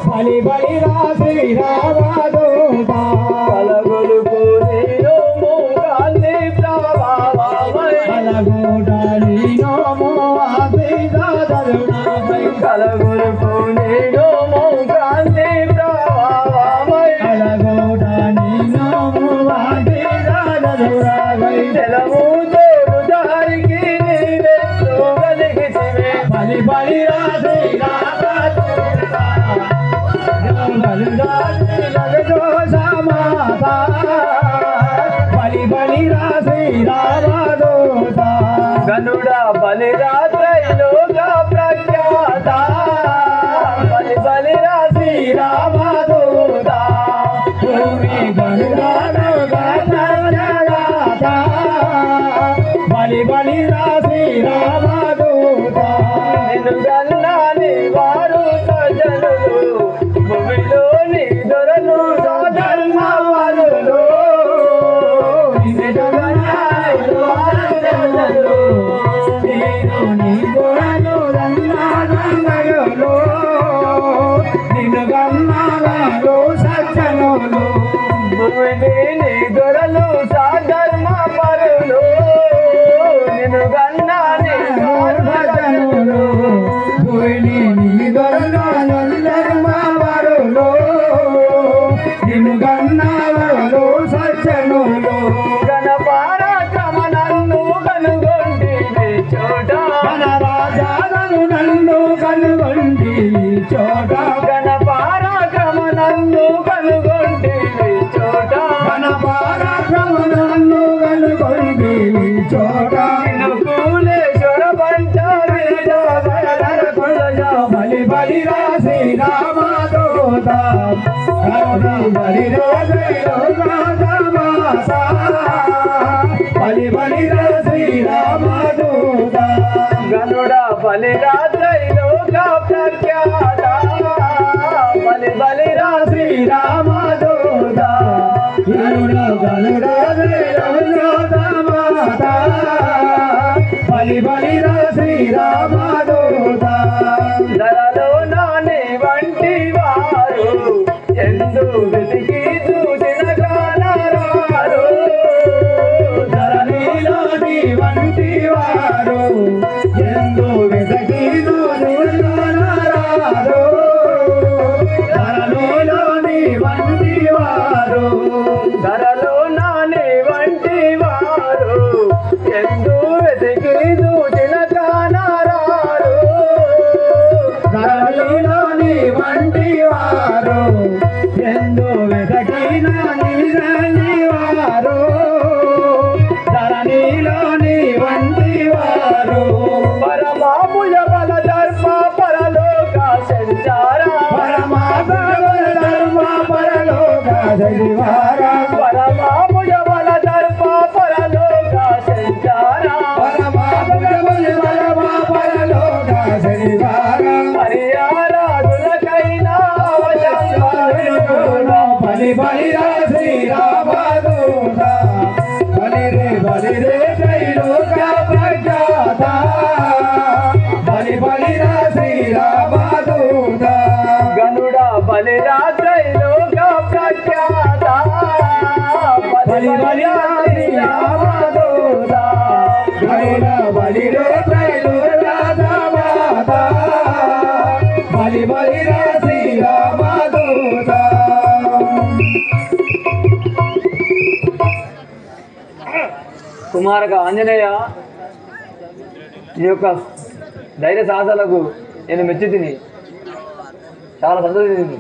బలి బలి రా శ్రీరామదూత కలగొలుపు నీలోము గాంధీ ప్రభావమై కలగొడ నీలోము ఆశీర్వాదమునై కలగొలుపు నీలోము గాంధీ ప్రభావమై కలగొడ నీలోము ఆశీర్వాదమునై తెలము తోడు దారికి నీవెంతో కలిగితివే బలి బలి రా బలి బలి రా శ్రీరామదూత గనుడ బలి రాత్రైలోక ప్రఖ్యాత బలి బలి రా శ్రీరామదూత భూమి గనుడానుగ ప్రఖ్యాత బలి బలి రా శ్రీరామదూత నిన్ను గన్నాని వారు సజనులు భూమిలోని దొరలు సధర్మవరులు నిన్ను గన్నాని వారు సజనులు నీ దొరలు రంగరంగయులు నిన్ను గన్నవారు సజ్జనులు భూమిని దొరలు సధర్మవరులు నిన్ను గన్నాని వారు సజనులు భూమిని దొరలు నిన్ను గన్నవారు సజ్జనులు గణపరాక్రమ నన్ను కనుగొంటివి చోట గణరాజాలను నన్ను కనుగొంటివి చోట గణపరాక్రమ నన్ను కనుగొంటివి చోట గణపరాక్రమ నన్ను కనుగొంటివి చోట కులేశ్వర పంచ బలి బలి రా శ్రీరామదూత బలి బలి బలి రా శ్రీరామదూత గనుడ బలి రాత్రైలోక ప్రఖ్యాత బలి బలి రా శ్రీరామదూత గనుడ బలి రాత్రైలోక బలి బలి రా శ్రీరామదూత ధరలో నాని వంటి వారు ఎందు వెతికి చూసిన కానరారు ధరణిలోని వంటి వారు ఎందు వెతికి చూసిన కానరారు ధరణిలోని వంటి వారు ధరలో నాని వంటి వారు ఎందు వెతికి చూసిన కానరారు ధరణిలోని వంటి వారు ఎందు వెతకిన వారు ధరణిలోని వంటి వారు పరమాభుజ బల ధర్మ పరలోక సంచార పరమాభుజ ధర్మ పరలోక సంచార పరమాభుజ బల ధర్మ పరలోక సంచార పరమాభుజ బల పరలోక సంచార హరియారాధులకైనా బలి బలి రా శ్రీరామదూత బలి రే త్రైలోక ప్రఖ్యాత బలి బలి రా శ్రీరామదూత గనుడ బలి రా త్రైలోక ప్రఖ్యాత బలి బలి రా శ్రీరామదూత గనుడ బలి రే త్రైలోక ప్రఖ్యాత బలి బలి రా శ్రీరామదూత కుమారక ఆంజనేయ ఈ యొక్క ధైర్య సాహసాలకు నేను మెచ్చి తిని చాలా సంతోషించింది.